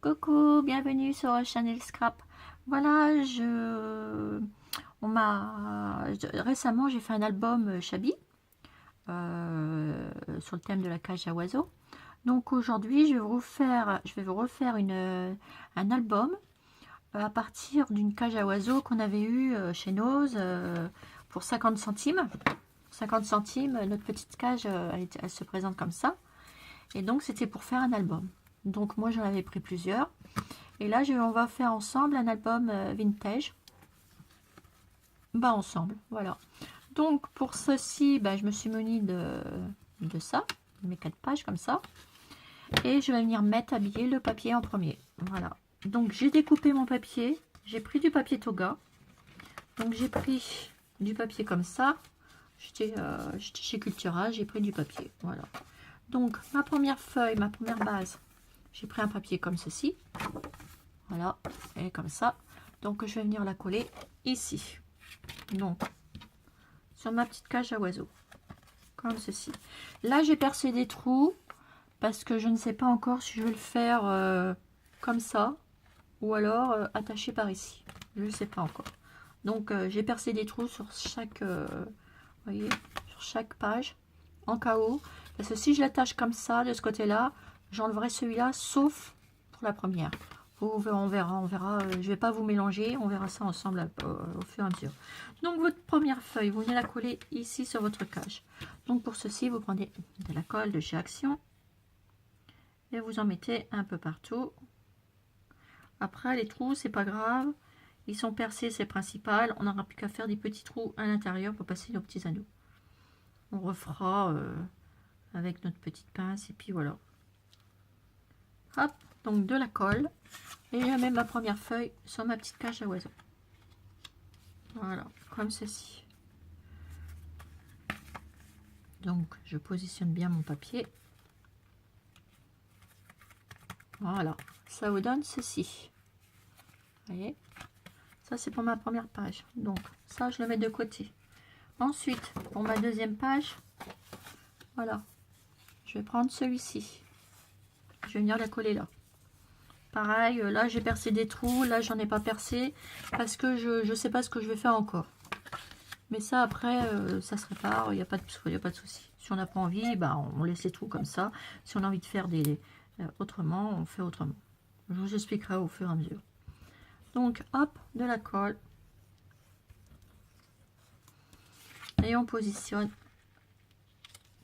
Coucou, bienvenue sur Chanel Scrap. Voilà, récemment j'ai fait un album Chabi sur le thème de la cage à oiseaux. Donc aujourd'hui je vais vous refaire un album à partir d'une cage à oiseaux qu'on avait eu chez Nose pour 50 centimes. 50 centimes, notre petite cage, elle se présente comme ça. Et donc c'était pour faire un album. Donc moi j'en avais pris plusieurs. Et là on va faire ensemble un album vintage. Ensemble, voilà. Donc pour ceci, je me suis munie de ça, de mes 4 pages comme ça. Et je vais venir habiller le papier en premier. Voilà. Donc j'ai découpé mon papier. J'ai pris du papier toga. Donc j'ai pris du papier comme ça. J'étais chez Cultura, j'ai pris du papier. Voilà. Donc ma première feuille, ma première base, j'ai pris un papier comme ceci. Voilà. Et comme ça. Donc je vais venir la coller ici. Donc sur ma petite cage à oiseaux. Comme ceci. Là j'ai percé des trous. Parce que je ne sais pas encore si je vais le faire comme ça. Ou alors attaché par ici. Je ne sais pas encore. Donc j'ai percé des trous sur chaque... voyez, sur chaque page. En cas où. Parce que si je l'attache comme ça, de ce côté-là, j'enlèverai celui-là, sauf pour la première. On verra. Je vais pas vous mélanger, on verra ça ensemble au fur et à mesure. Donc votre première feuille, vous venez la coller ici sur votre cage. Donc pour ceci, vous prenez de la colle de chez Action. Et vous en mettez un peu partout. Après, les trous, c'est pas grave. Ils sont percés, c'est principal. On n'aura plus qu'à faire des petits trous à l'intérieur pour passer nos petits anneaux. On refera avec notre petite pince et puis voilà. Hop, donc de la colle. Et je mets ma première feuille sur ma petite cage à oiseaux. Voilà, comme ceci. Donc je positionne bien mon papier. Voilà, ça vous donne ceci. Vous voyez, ça c'est pour ma première page. Donc ça je le mets de côté. Ensuite, pour ma deuxième page, voilà, je vais prendre celui-ci. Je vais venir la coller là. Pareil, là j'ai percé des trous, là j'en ai pas percé parce que je sais pas ce que je vais faire encore. Mais ça après, ça se répare, il n'y a pas de souci. Si on n'a pas envie, on laisse les trous comme ça. Si on a envie de faire autrement, on fait autrement. Je vous expliquerai au fur et à mesure. Donc hop, de la colle. Et on positionne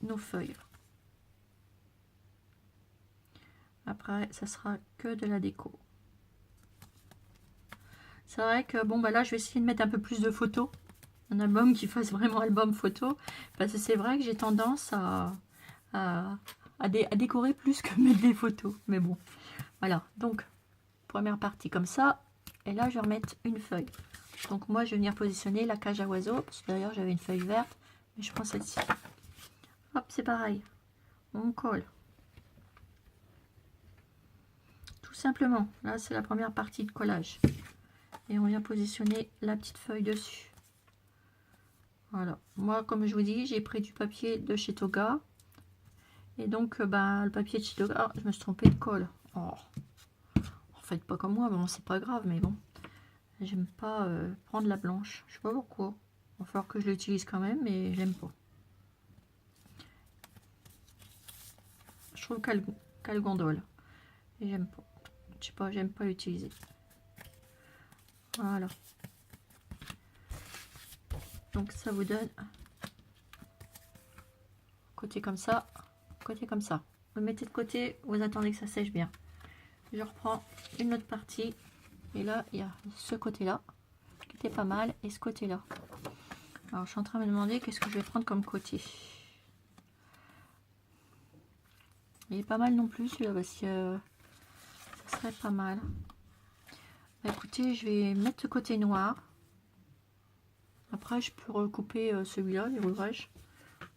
nos feuilles. Après, ça sera que de la déco. C'est vrai que, là, je vais essayer de mettre un peu plus de photos. Un album qui fasse vraiment album photo. Parce que c'est vrai que j'ai tendance à décorer plus que mettre des photos. Mais bon, voilà. Donc, première partie comme ça. Et là, je vais remettre une feuille. Donc, moi, je vais venir positionner la cage à oiseaux. Parce que d'ailleurs, j'avais une feuille verte. Mais je prends celle-ci. Hop, c'est pareil. On colle. Tout simplement. Là, c'est la première partie de collage. Et on vient positionner la petite feuille dessus. Voilà. Moi, comme je vous dis, j'ai pris du papier de chez Toga. Et donc, le papier de chez Toga, je me suis trompée de colle. Oh. Faites pas comme moi, bon, c'est pas grave, mais bon. J'aime pas prendre la blanche. Je sais pas pourquoi. Il va falloir que je l'utilise quand même, mais j'aime pas. Je trouve qu'elle gondole. Et j'aime pas. Je sais pas, j'aime pas l'utiliser. Voilà. Donc ça vous donne côté comme ça, côté comme ça. Vous le mettez de côté, vous attendez que ça sèche bien. Je reprends une autre partie. Et là, il y a ce côté-là, qui était pas mal, et ce côté-là. Alors, je suis en train de me demander qu'est-ce que je vais prendre comme côté. Il est pas mal non plus, celui-là, parce que ça serait pas mal. Écoutez, je vais mettre le côté noir. Après, je peux recouper celui-là, les ouvrages.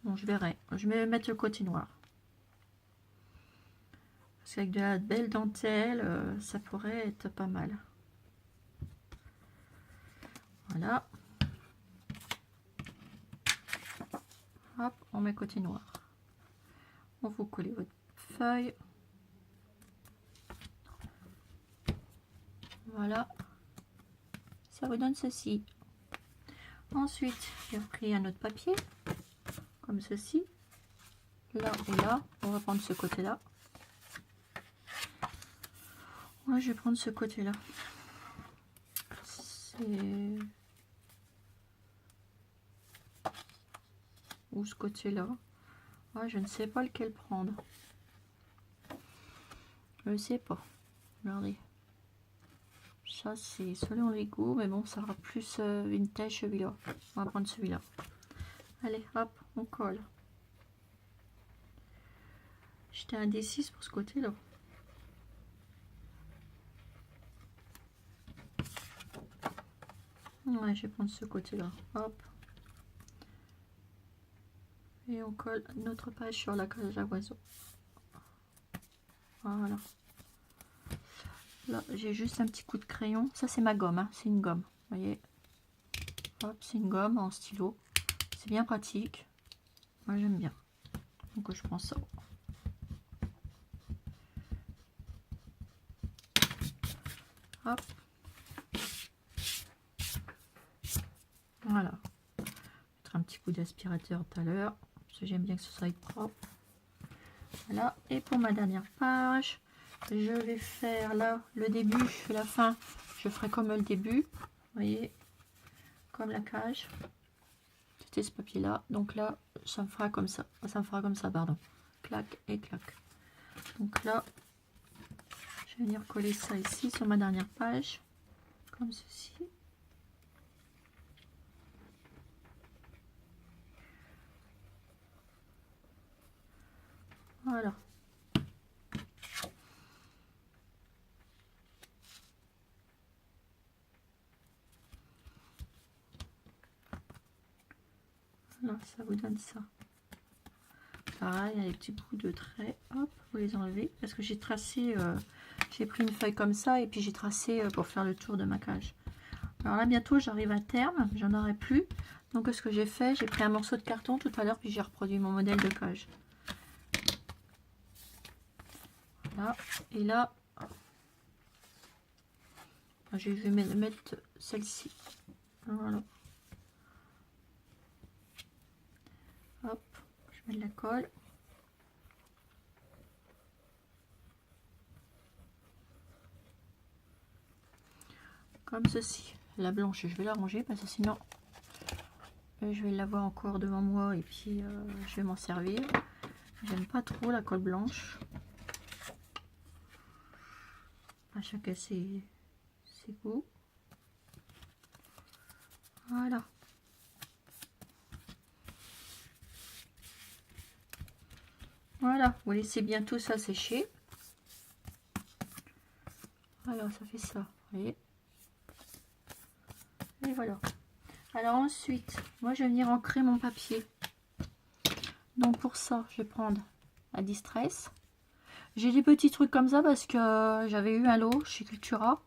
Bon, je verrai. Je vais mettre le côté noir. Parce qu'avec de la belle dentelle, ça pourrait être pas mal. Voilà. Hop, on met côté noir. On vous colle votre feuille. Voilà, ça vous donne ceci. Ensuite, j'ai pris un autre papier, comme ceci. Là et là, on va prendre ce côté-là. Moi, je vais prendre ce côté-là. C'est... Ou ce côté-là. Ah, je ne sais pas lequel prendre. Je ne sais pas. Regardez. Ça, c'est selon les goûts, mais bon, ça sera plus vintage celui-là. On va prendre celui-là. Allez, hop, on colle. J'étais indécise pour ce côté-là. Ouais, je vais prendre ce côté-là. Hop. Et on colle notre page sur la cage à oiseau. Voilà. Là, j'ai juste un petit coup de crayon. Ça, c'est ma gomme, hein. C'est une gomme. Vous voyez. Hop, c'est une gomme en stylo. C'est bien pratique. Moi, j'aime bien. Donc, je prends ça. Hop. Voilà. Mettre un petit coup d'aspirateur tout à l'heure. Parce que j'aime bien que ce soit propre. Voilà. Et pour ma dernière page, je vais faire là le début et la fin. Je ferai comme le début. Vous voyez. Comme la cage. C'était ce papier là. Donc là, ça me fera comme ça. Ça me fera comme ça, pardon. Clac et clac. Donc là, je vais venir coller ça ici sur ma dernière page. Comme ceci. Voilà. Voilà, ça vous donne ça. Pareil, il y a des petits bouts de traits. Hop, vous les enlevez. Parce que j'ai tracé, j'ai pris une feuille comme ça et puis j'ai tracé pour faire le tour de ma cage. Alors là, bientôt, j'arrive à terme. J'en aurai plus. Donc, ce que j'ai fait, j'ai pris un morceau de carton tout à l'heure puis j'ai reproduit mon modèle de cage. Voilà. Et là, je vais mettre celle-ci. Voilà. Hop, je mets de la colle. Comme ceci. La blanche, je vais la ranger parce que sinon, je vais l'avoir encore devant moi et puis je vais m'en servir. J'aime pas trop la colle blanche. À chacun ses goûts. Voilà. Voilà, vous laissez bien tout ça sécher. Voilà, ça fait ça. Vous voyez. Et voilà. Alors ensuite, moi je vais venir ancrer mon papier. Donc pour ça, je vais prendre la Distress. J'ai des petits trucs comme ça parce que j'avais eu un lot chez Cultura.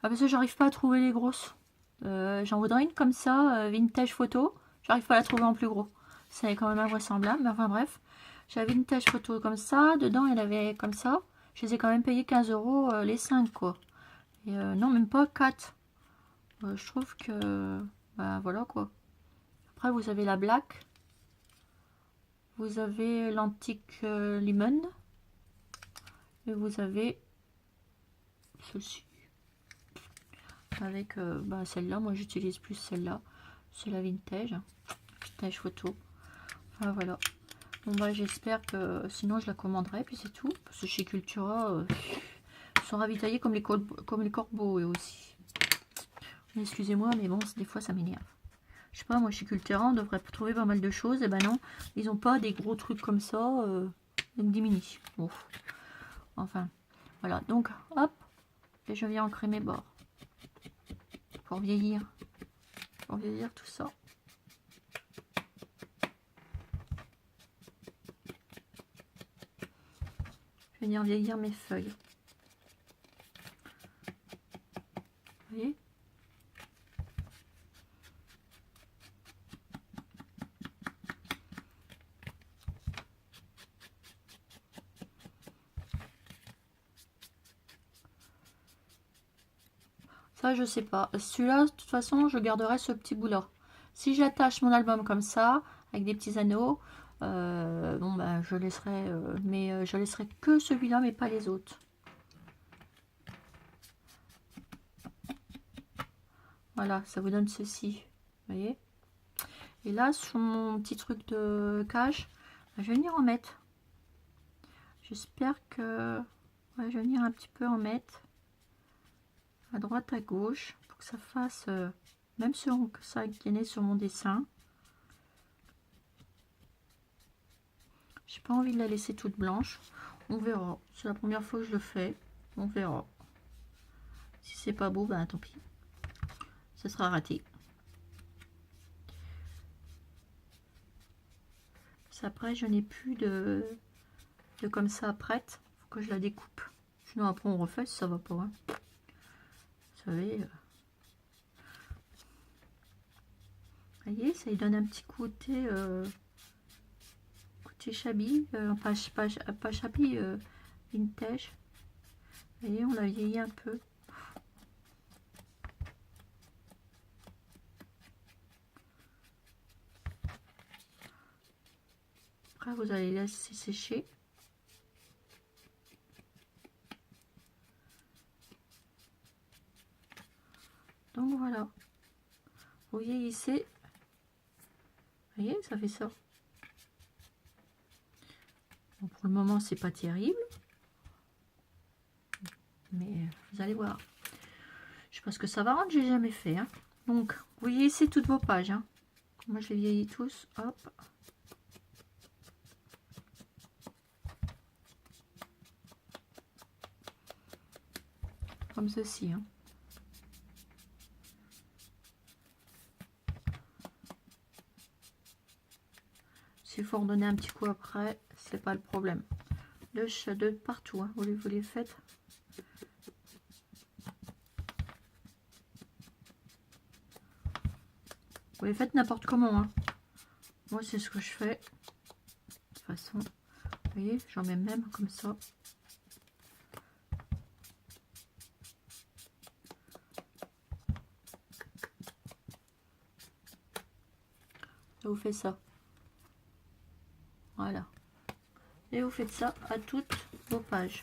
Parce que j'arrive pas à trouver les grosses. J'en voudrais une comme ça, vintage photo. J'arrive pas à la trouver en plus gros. C'est quand même invraisemblable, mais enfin bref. J'avais une tâche photo comme ça. Dedans, elle avait comme ça. Je les ai quand même payé 15 € les 5 quoi. Et non, même pas 4. Je trouve que... Bah voilà quoi. Après, vous avez la black. Vous avez l'antique lemon. Et vous avez celle-ci. Avec bah, celle-là. Moi, j'utilise plus celle-là. C'est la vintage. Vintage photo. Enfin voilà. Bon bah j'espère que sinon je la commanderai puis c'est tout. Parce que chez Cultura, ils sont ravitaillés comme les corbeaux eux aussi. Excusez-moi mais bon des fois ça m'énerve. Je sais pas, moi chez Cultura on devrait trouver pas mal de choses. Et ben non, ils ont pas des gros trucs comme ça. Donc diminue. Bon. Enfin, voilà. Donc hop, et je viens ancrer mes bords. Pour vieillir. Pour vieillir tout ça. Venir vieillir mes feuilles. Vous voyez? Ça, je sais pas. Celui-là, de toute façon, je garderai ce petit bout-là. Si j'attache mon album comme ça, avec des petits anneaux, bon, ben, je laisserai, je laisserai que celui-là, mais pas les autres. Voilà, ça vous donne ceci. Vous voyez? Et là, sur mon petit truc de cage, je vais venir en mettre. J'espère que... Ouais, je vais venir un petit peu en mettre. À droite, à gauche. Pour que ça fasse... même que ça gagne sur mon dessin. J'ai pas envie de la laisser toute blanche. On verra. C'est la première fois que je le fais. On verra. Si c'est pas beau, ben tant pis. Ce sera raté. Après, je n'ai plus de comme ça prête. Faut que je la découpe. Sinon après on refait si ça va pas. Hein. Vous savez. Vous voyez, ça lui donne un petit côté côté shabby, pas shabby, vintage. Vous voyez, on l'a vieilli un peu. Après, vous allez laisser sécher. Donc voilà. Vous vieillissez. Vous voyez, ça fait ça. Bon, pour le moment, c'est pas terrible. Mais vous allez voir. Je sais pas ce que ça va rendre, j'ai jamais fait. Hein. Donc, vous vieillissez toutes vos pages. Hein. Moi, je les vieillis tous. Hop. Comme ceci. Hein. S'il faut redonner un petit coup après, c'est pas le problème. Le shadow partout, hein. Vous les faites. Vous les faites n'importe comment. Hein. Moi, c'est ce que je fais. De toute façon, vous voyez, j'en mets même comme ça. Et vous faites ça. Voilà. Et vous faites ça à toutes vos pages.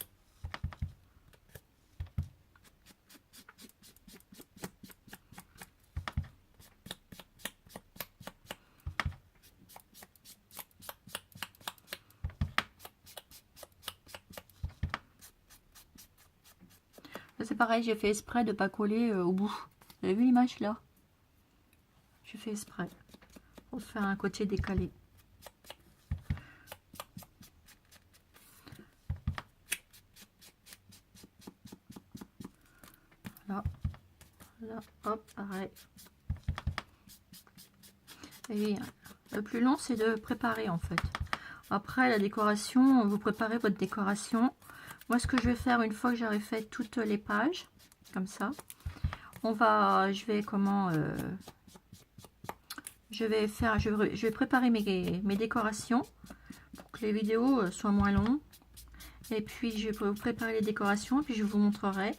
C'est pareil, j'ai fait exprès de pas coller au bout. Vous avez vu l'image là? J'ai fait exprès pour faire un côté décalé. Là, là, hop, pareil. Et le plus long, c'est de préparer en fait. Après la décoration, vous préparez votre décoration. Moi, ce que je vais faire une fois que j'aurai fait toutes les pages, comme ça, je vais préparer mes décorations pour que les vidéos soient moins longues. Et puis, je vais vous préparer les décorations, et puis je vous montrerai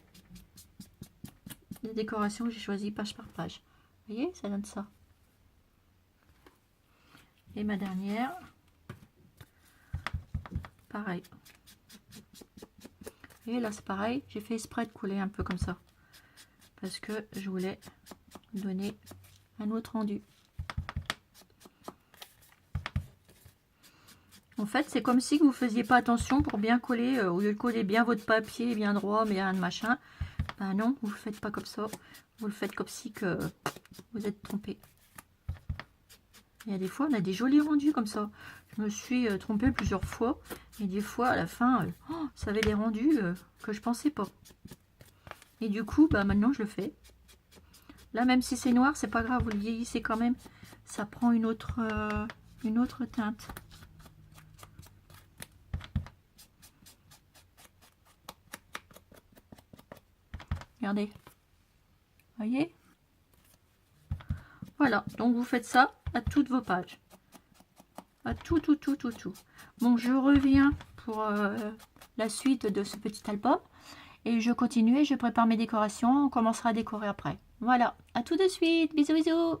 les décorations que j'ai choisies page par page. Vous voyez, ça donne ça. Et ma dernière, pareil. Et là, c'est pareil, j'ai fait exprès de coller un peu comme ça. Parce que je voulais donner un autre rendu. En fait, c'est comme si vous ne faisiez pas attention pour bien coller, au lieu de coller bien votre papier, bien droit, bien de machin. Ben non, vous ne le faites pas comme ça. Vous le faites comme si que vous êtes trompé. Il y a des fois, on a des jolis rendus comme ça. Je me suis trompée plusieurs fois. Et des fois, à la fin, ça avait des rendus que je pensais pas. Et du coup, bah, maintenant, je le fais. Là, même si c'est noir, c'est pas grave. Vous le vieillissez quand même. Ça prend une autre teinte. Regardez. Voyez? Voilà. Donc, vous faites ça à toutes vos pages. À tout. Bon, je reviens pour la suite de ce petit album. Et je continue et je prépare mes décorations. On commencera à décorer après. Voilà, à tout de suite. Bisous, bisous.